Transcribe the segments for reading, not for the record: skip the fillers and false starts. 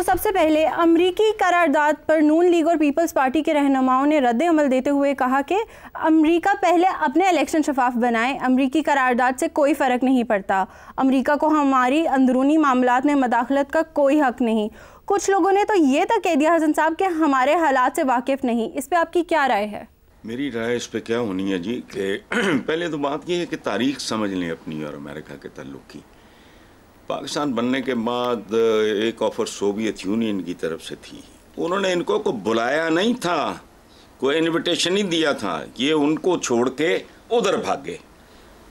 سب سے پہلے امریکی قرارداد پر نون لیگ اور پیپلز پارٹی کے رہنماؤں نے رد عمل دیتے ہوئے کہا کہ امریکہ پہلے اپنے الیکشن شفاف بنائے، امریکی قرارداد سے کوئی فرق نہیں پڑتا، امریکہ کو ہماری اندرونی معاملات میں مداخلت کا کوئی حق نہیں۔ کچھ لوگوں نے تو یہ تک کہہ دیا حسن صاحب کہ ہمارے حالات سے واقف نہیں، اس پہ آپ کی کیا رائے ہے؟ میری رائے اس پہ کیا ہونی ہے جی کہ پہلے تو بات یہ ہے کہ تاریخ سمجھ لیں اپنی اور امریکہ کے تعلق کی۔ پاکستان بننے کے بعد ایک آفر سوویت یونین کی طرف سے تھی، انہوں نے ان کو بلایا نہیں تھا، کوئی انویٹیشن نہیں دیا تھا، یہ ان کو چھوڑ کے ادھر بھاگے۔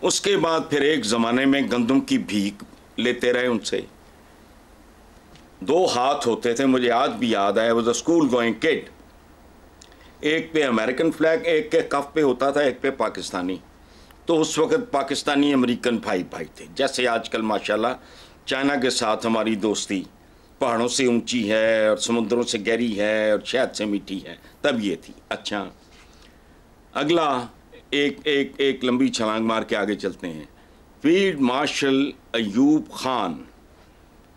اس کے بعد پھر ایک زمانے میں گندم کی بھیک لیتے رہے ان سے، 2 ہاتھ ہوتے تھے، مجھے آج بھی یاد ہے، وہ اسکول گوئنگ کڈ، ایک پہ امریکن فلیگ ایک کے کف پہ ہوتا تھا، ایک پہ پاکستانی۔ تو اس وقت پاکستانی امریکن بھائی تھے، جیسے آج کل ماشاءاللہ چائنا کے ساتھ ہماری دوستی پہاڑوں سے اونچی ہے اور سمندروں سے گہری ہے اور شہد سے میٹھی ہے، تب یہ تھی۔ اچھا، اگلا ایک لمبی چھلانگ مار کے آگے چلتے ہیں۔ فیلڈ مارشل ایوب خان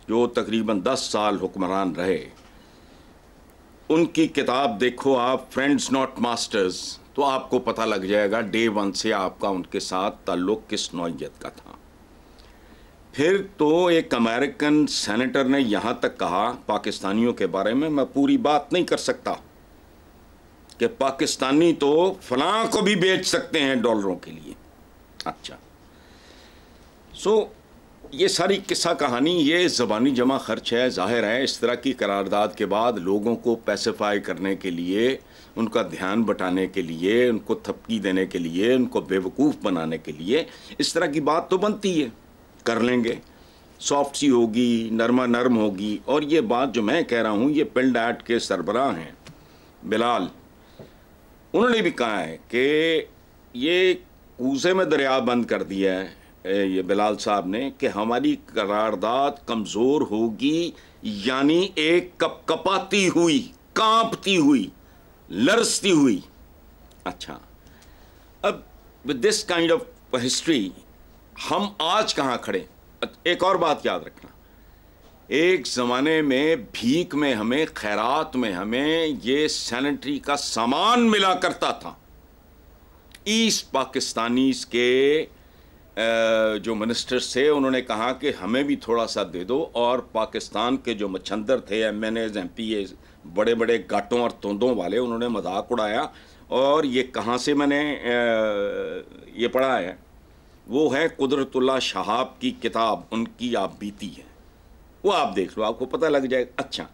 جو تقریباً 10 سال حکمران رہے، ان کی کتاب دیکھو آپ، فرینڈز ناٹ ماسٹرز، تو آپ کو پتہ لگ جائے گا ڈے 1 سے آپ کا ان کے ساتھ تعلق کس نوعیت کا تھا۔ پھر تو ایک امریکن سینیٹر نے یہاں تک کہا پاکستانیوں کے بارے میں پوری بات نہیں کر سکتا، کہ پاکستانی تو فلاں کو بھی بیچ سکتے ہیں ڈالروں کے لیے۔ اچھا، یہ ساری قصہ کہانی یہ زبانی جمع خرچ ہے، ظاہر ہے اس طرح کی قرارداد کے بعد لوگوں کو پیسیفائی کرنے کے لیے، ان کا دھیان بٹانے کے لیے، ان کو تھپکی دینے کے لیے، ان کو بیوقوف بنانے کے لیے اس طرح کی بات تو بنتی ہے، کر لیں گے، سافٹ سی ہوگی، نرم ہوگی۔ اور یہ بات جو میں کہہ رہا ہوں، یہ پلڈیٹ کے سربراہ ہیں بلال، انہوں نے بھی کہا ہے کہ یہ کوزے میں دریا بند کر دیا ہے یہ بلال صاحب نے، کہ ہماری قرارداد کمزور ہوگی، یعنی ایک کپاتی ہوئی، کانپتی ہوئی، لرزتی ہوئی۔ اچھا، اب with this kind of history ہم آج کہاں کھڑے؟ ایک اور بات یاد رکھنا، ایک زمانے میں بھیک میں ہمیں، خیرات میں ہمیں یہ سینیٹری کا سامان ملا کرتا تھا۔ ایسٹ پاکستانیز کے جو منسٹرز تھے انہوں نے کہا کہ ہمیں بھی تھوڑا سا دے دو، اور پاکستان کے جو مچھندر تھے، MNEs, MPEs, بڑے بڑے گاٹوں اور توندوں والے، انہوں نے مذاق اڑایا۔ اور یہ کہاں سے میں نے یہ پڑھا ہے، وہ ہے قدرت اللہ شہاب کی کتاب، ان کی آپ بیتی ہے، وہ آپ دیکھ لو، آپ کو پتہ لگ جائے۔ اچھا،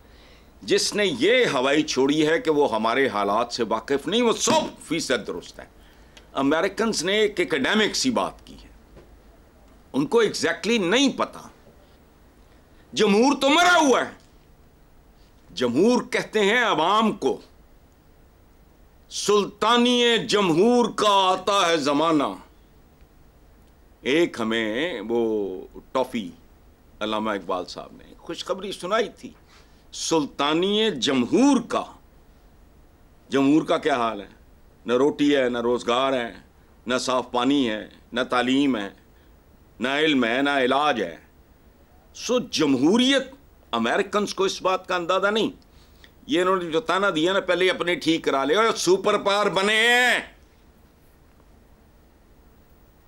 جس نے یہ ہوائی چھوڑی ہے کہ وہ ہمارے حالات سے واقف نہیں، وہ 100% درست ہے۔ امریکنز نے ایک ایکڈیمک سی بات کی ہے، ان کو ایگزیکٹلی نہیں پتا، جمہور تو مرا ہوا ہے، جمہور کہتے ہیں عوام کو، سلطانی جمہور کا آتا ہے زمانہ۔ ایک ہمیں وہ ٹافی علامہ اقبال صاحب نے خوشخبری سنائی تھی، سلطانی جمہور کا۔ جمہور کا کیا حال ہے؟ نہ روٹی ہے، نہ روزگار ہے، نہ صاف پانی ہے، نہ تعلیم ہے، نہ علم ہے، نہ علاج ہے۔ جمہوریت، امریکنز کو اس بات کا اندازہ نہیں، یہ انہوں نے جو تانا دیا نا، پہلے اپنے ٹھیک کرا لے، اور سپر پاور بنے ہیں۔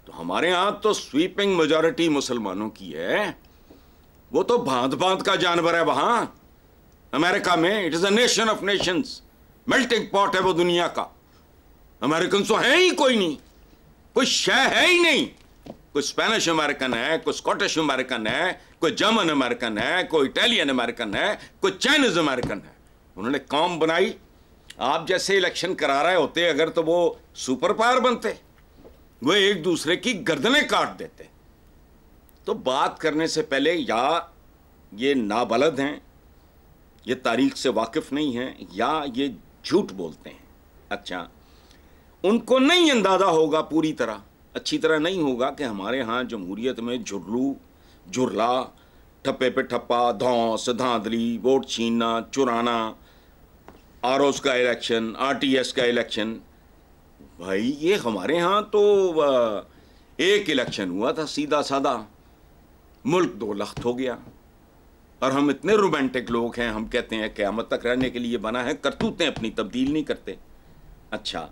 تو ہمارے ہاں تو سویپنگ میجورٹی مسلمانوں کی ہے، وہ تو بھانت بھانت کا جانور ہے وہاں امریکہ میں۔ It is a nation of nations, melting پاٹ ہے وہ دنیا کا۔ امریکن تو ہے ہی کوئی نہیں، کوئی شے ہے ہی نہیں، کوئی اسپینش امریکن ہے، کوئی اسکاٹش امریکن ہے، کوئی جرمن امریکن ہے، کوئی اٹیلین امریکن ہے، کوئی چائنیز امریکن ہے۔ انہوں نے قوم بنائی، آپ جیسے الیکشن کرا رہے ہوتے اگر تو وہ سپر پاور بنتے، وہ ایک دوسرے کی گردنیں کاٹ دیتے۔ تو بات کرنے سے پہلے یا یہ نابلد ہیں، یہ تاریخ سے واقف نہیں ہیں، یا یہ جھوٹ بولتے ہیں۔ اچھا، ان کو نہیں اندازہ ہوگا پوری طرح، اچھی طرح نہیں ہوگا کہ ہمارے ہاں جمہوریت میں جھرلو، جھرلا، ٹھپے پہ ٹھپا، دھونس، دھاندلی، ووٹ چھیننا، چرانا، آر اوز کا الیکشن، آر ٹی ایس کا الیکشن، بھائی یہ ہمارے ہاں تو ایک الیکشن ہوا تھا سیدھا سادہ، ملک 2 لخت ہو گیا۔ اور ہم اتنے رومانٹک لوگ ہیں, ہم کہتے ہیں قیامت تک رہنے کے لیے بنا ہے, کرتوتیں اپنی تبدیل نہیں کرتے. اچھا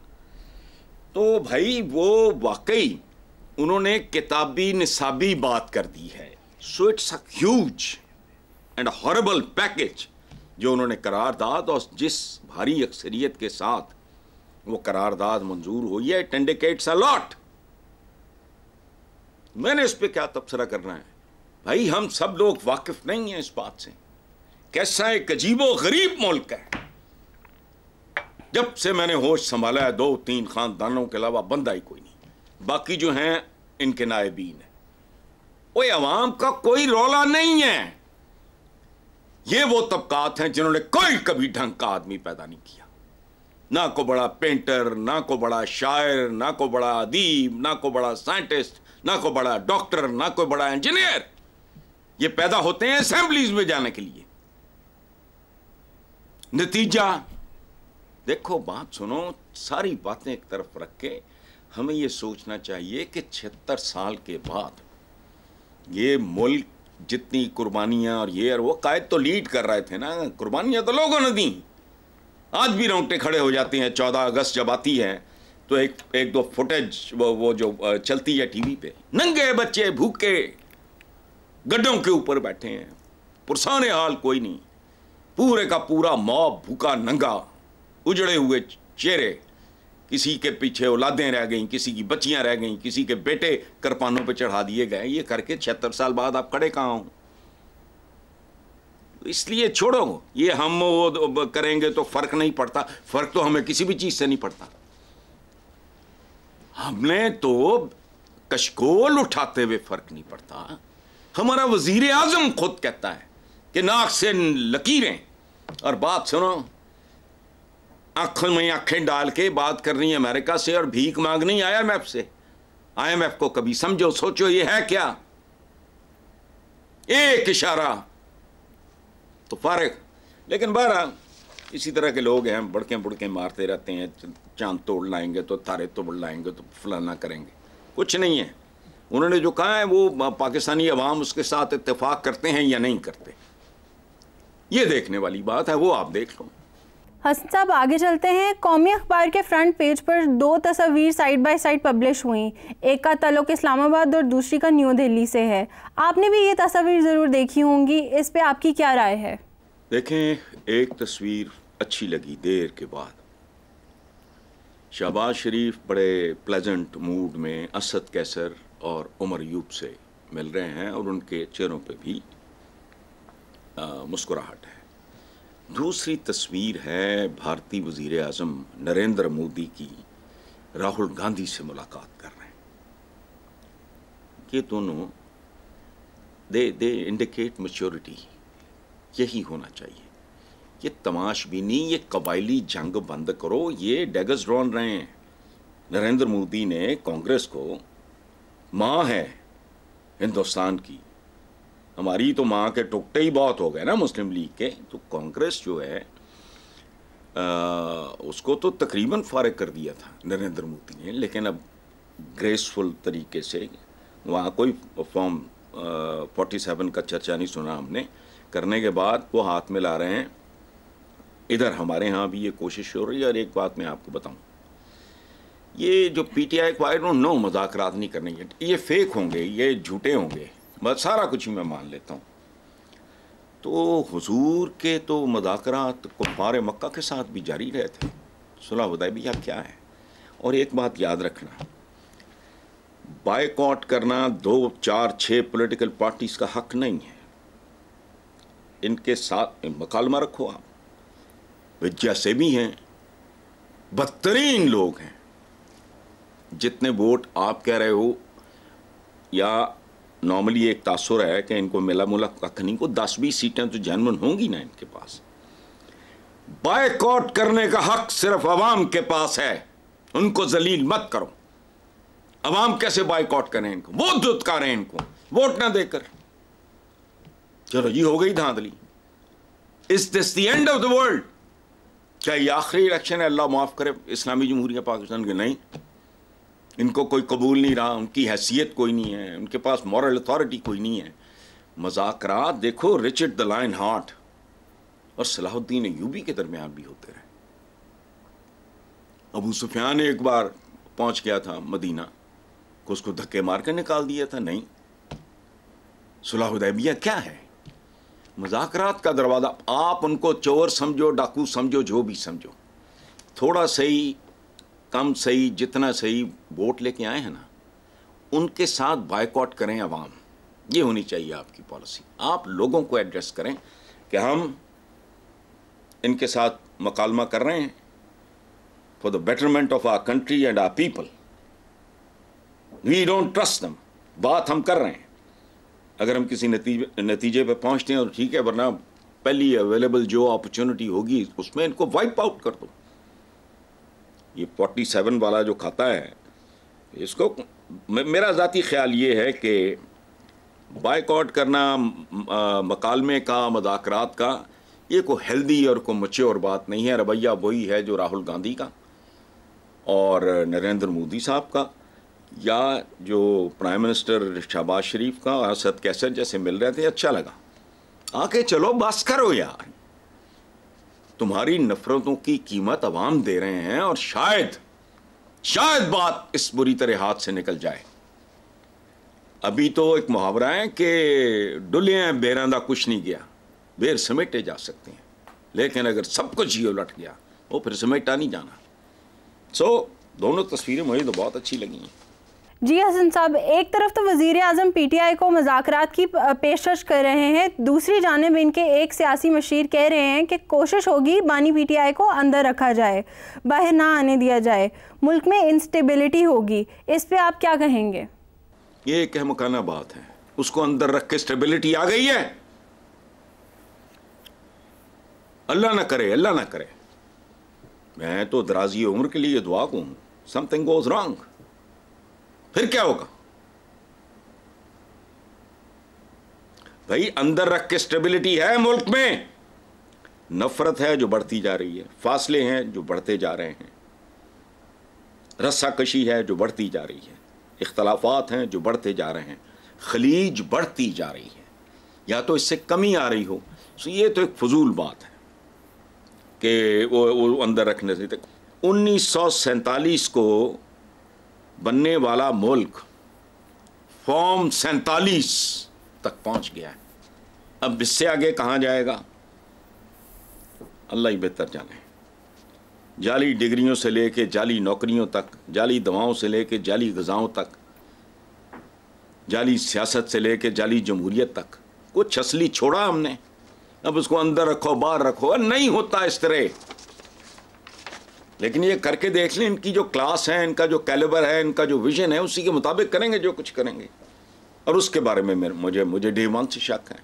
تو بھائی وہ واقعی انہوں نے کتابی نصابی بات کر دی ہے. So it's a huge and horrible package جو انہوں نے قرارداد, اور جس بھاری اکثریت کے ساتھ وہ قرارداد منظور ہوئی ہے, اٹ انڈیکیٹس اے لاٹ. میں نے اس پہ کیا تبصرہ کرنا ہے بھائی, ہم سب لوگ واقف نہیں ہیں اس بات سے. کیسا ایک عجیب و غریب ملک ہے. جب سے میں نے ہوش سنبھالا ہے 2-3 خاندانوں کے علاوہ بندہ ہی کوئی نہیں, باقی جو ہیں ان کے نائبین ہیں. وہ عوام کا کوئی رولا نہیں ہے. یہ وہ طبقات ہیں جنہوں نے کوئی کبھی ڈھنگ کا آدمی پیدا نہیں کیا, نہ کو بڑا پینٹر, نہ کو بڑا شاعر, نہ کو بڑا ادیب, نہ کو بڑا سائنٹسٹ, نہ کو بڑا ڈاکٹر, نہ کوئی بڑا انجینئر. یہ پیدا ہوتے ہیں اسمبلیز میں جانے کے لیے. نتیجہ دیکھو, بات سنو, ساری باتیں ایک طرف رکھ کے ہمیں یہ سوچنا چاہیے کہ 76 سال کے بعد یہ ملک جتنی قربانیاں اور یہ اور وہ, قائد تو لیڈ کر رہے تھے نا, قربانیاں تو لوگوں نے دیں. آج بھی رونگٹے کھڑے ہو جاتے ہیں 14 اگست جب آتی ہے تو ایک دو فوٹیج وہ جو چلتی ہے ٹی وی پہ, ننگے بچے بھوکے گڈوں کے اوپر بیٹھے ہیں, پرسان حال کوئی نہیں, پورے کا پورا موب بھوکا ننگا, اجڑے ہوئے چہرے, کسی کے پیچھے اولادیں رہ گئیں, کسی کی بچیاں رہ گئیں, کسی کے بیٹے کرپانوں پہ چڑھا دیے گئے. یہ کر کے 76 سال بعد آپ کھڑے کہاں ہوں؟ اس لیے چھوڑو, یہ ہم وہ کریں گے تو فرق نہیں پڑتا. فرق تو ہمیں کسی بھی چیز سے نہیں پڑتا. ہم نے تو کشکول اٹھاتے ہوئے فرق نہیں پڑتا. ہمارا وزیر اعظم خود کہتا ہے کہ ناک سے لکیریں, اور بات سنو, آنکھوں میں آنکھیں ڈال کے بات کرنی ہے امریکہ سے اور بھیک مانگنی آئی ایم ایف سے. آئی ایم ایف کو کبھی سمجھو, سوچو یہ ہے کیا؟ ایک اشارہ تو فارغ. لیکن بہرحال اسی طرح کے لوگ ہیں, بڑکیں مارتے رہتے ہیں, چاند توڑ لائیں گے تو تارے توڑ لائیں گے تو فلانا کریں گے. کچھ نہیں ہے. انہوں نے جو کہا ہے وہ پاکستانی عوام اس کے ساتھ اتفاق کرتے ہیں یا نہیں کرتے, یہ دیکھنے والی بات ہے, وہ آپ دیکھ لو. حسن صاحب آگے چلتے ہیں. قومی اخبار کے فرنٹ پیج پر 2 تصاویر سائیڈ بائی سائیڈ پبلش ہوئیں. ایک کا تعلق اسلام آباد اور دوسری کا نیو دہلی سے ہے. آپ نے بھی یہ تصاویر ضرور دیکھی ہوں گی, اس پہ آپ کی کیا رائے ہے؟ دیکھیں, ایک تصویر اچھی لگی دیر کے بعد. شہباز شریف بڑے پلیزنٹ موڈ میں اسد کیسر اور عمر ایوب سے مل رہے ہیں, اور ان کے چہروں پہ بھی مسکراہٹ ہے. دوسری تصویر ہے بھارتی وزیر اعظم نریندر مودی کی راہل گاندھی سے ملاقات کر رہے ہیں. یہ دونوں دے انڈیکیٹ میچورٹی. یہی ہونا چاہیے. یہ تماش بھی نہیں, یہ قبائلی جنگ بند کرو. یہ ڈیگز ڈھونڈ رہے ہیں. نریندر مودی نے کانگریس کو, ماں ہے ہندوستان کی, ہماری تو ماں کے ٹکٹے ہی بہت ہو گئے نا مسلم لیگ کے, تو کانگریس جو ہے اس کو تو تقریباً فارغ کر دیا تھا نریندر مودی نے. لیکن اب گریسفل طریقے سے وہاں کوئی فارم 47 کا چرچا نہیں سنا ہم نے. کرنے کے بعد وہ ہاتھ میں لا رہے ہیں. ادھر ہمارے ہاں بھی یہ کوشش ہو رہی ہے. اور ایک بات میں آپ کو بتاؤں, یہ جو پی ٹی آئی کو آئی ڈونٹ نو مذاکرات نہیں کرنے, یہ فیک ہوں گے, یہ جھوٹے ہوں گے, بس سارا کچھ ہی میں مان لیتا ہوں. تو حضور کے تو مذاکرات کفار مکہ کے ساتھ بھی جاری رہے تھے. صلح حدیبیہ کیا ہے. اور ایک بات یاد رکھنا, بائیکاٹ کرنا 2, 4, 6 پولیٹیکل پارٹیز کا حق نہیں ہے. ان کے ساتھ مکالمہ رکھو. آپ جیسے بھی ہیں بدترین لوگ ہیں. جتنے ووٹ آپ کہہ رہے ہو, یا نارملی ایک تاثر ہے کہ ان کو ملا ککھ نہیں, کو 10-20 سیٹیں تو جنون ہوں گی نا ان کے پاس. بائیکاٹ کرنے کا حق صرف عوام کے پاس ہے. ان کو ذلیل مت کرو. عوام کیسے بائیکاٹ کریں ان کو؟ وہ دھتکاریں ان کو ووٹ نہ دے کر. چلو جی ہو گئی دھاندلی. Is this the end of the world? کیا یہ آخری الیکشن ہے؟ اللہ معاف کرے اسلامی جمہوریہ پاکستان کے. نہیں, ان کو کوئی قبول نہیں رہا, ان کی حیثیت کوئی نہیں ہے, ان کے پاس مورل اتھارٹی کوئی نہیں ہے. مذاکرات دیکھو رچرڈ دا لائن ہارٹ اور صلاح الدین ایوبی کے درمیان بھی ہوتے رہے. ابو سفیان ایک بار پہنچ گیا تھا مدینہ کو اس کو دھکے مار کے نکال دیا تھا. نہیں, صلح حدیبیہ کیا ہے؟ مذاکرات کا دروازہ. آپ ان کو چور سمجھو, ڈاکو سمجھو, جو بھی سمجھو, تھوڑا صحیح کم صحیح جتنا صحیح ووٹ لے کے آئے ہیں نا, ان کے ساتھ بائیکاٹ کریں عوام. یہ ہونی چاہیے آپ کی پالیسی. آپ لوگوں کو ایڈریس کریں کہ ہم ان کے ساتھ مکالمہ کر رہے ہیں for the betterment of our country and our people. We don't trust them. بات ہم کر رہے ہیں, اگر ہم کسی نتیجے پہ پہنچتے ہیں تو ٹھیک ہے, ورنہ پہلی اویلیبل جو اپرچونٹی ہوگی اس میں ان کو وائپ آؤٹ کر دو. یہ 47 والا جو کھاتا ہے, اس کو میرا ذاتی خیال یہ ہے کہ بائیکاٹ کرنا مکالمے کا, مذاکرات کا, یہ کوئی ہیلدی اور کوئی میچور بات نہیں ہے. رویہ وہی ہے جو راہل گاندھی کا اور نریندر مودی صاحب کا, یا جو پرائم منسٹر شہباز شریف کا اور اسد کیسر جیسے مل رہے تھے. اچھا لگا, آ کے چلو بس کرو یار. تمہاری نفرتوں کی قیمت عوام دے رہے ہیں, اور شاید بات اس بری طرح ہاتھ سے نکل جائے. ابھی تو ایک محاورہ ہے کہ ڈلے ہیں بیراندہ کچھ نہیں گیا. بیر سمیٹے جا سکتے ہیں, لیکن اگر سب کچھ ہی الٹ گیا وہ پھر سمیٹا نہیں جانا. دونوں تصویریں مجھے تو بہت اچھی لگی ہیں. جی حسن صاحب, ایک طرف تو وزیر اعظم پی ٹی آئی کو مذاکرات کی پیشکش کر رہے ہیں, دوسری جانب ان کے ایک سیاسی مشیر کہہ رہے ہیں کہ کوشش ہوگی بانی پی ٹی آئی کو اندر رکھا جائے, باہر نہ آنے دیا جائے, ملک میں انسٹیبلٹی ہوگی. اس پہ آپ کیا کہیں گے؟ یہ ایک احمقانہ بات ہے. اس کو اندر رکھ کے اسٹیبلٹی آ گئی ہے. اللہ نہ کرے, اللہ نہ کرے. میں تو درازی عمر کے لیے دعا کو ہوں. سم تھنگ گوز رانگ, پھر کیا ہوگا بھائی؟ اندر رکھ کے اسٹیبلٹی ہے ملک میں. نفرت ہے جو بڑھتی جا رہی ہے, فاصلے ہیں جو بڑھتے جا رہے ہیں, رسہ کشی ہے جو بڑھتی جا رہی ہے, اختلافات ہیں جو بڑھتے جا رہے ہیں, خلیج بڑھتی جا رہی ہے, یا تو اس سے کمی آ رہی ہو. یہ تو ایک فضول بات ہے کہ وہ اندر رکھنے سے. 1947 کو بننے والا ملک فارم 47 تک پہنچ گیا ہے. اب اس سے آگے کہاں جائے گا اللہ ہی بہتر جانے. جعلی ڈگریوں سے لے کے جعلی نوکریوں تک, جعلی دواؤں سے لے کے جعلی غذاؤں تک, جعلی سیاست سے لے کے جعلی جمہوریت تک, کچھ اصلی چھوڑا ہم نے. اب اس کو اندر رکھو باہر رکھو, نہیں ہوتا اس طرح. لیکن یہ کر کے دیکھ لیں, ان کی جو کلاس ہے, ان کا جو کیلیبر ہے, ان کا جو ویژن ہے, اسی کے مطابق کریں گے جو کچھ کریں گے. اور اس کے بارے میں مجھے ڈے ون سے شک ہے.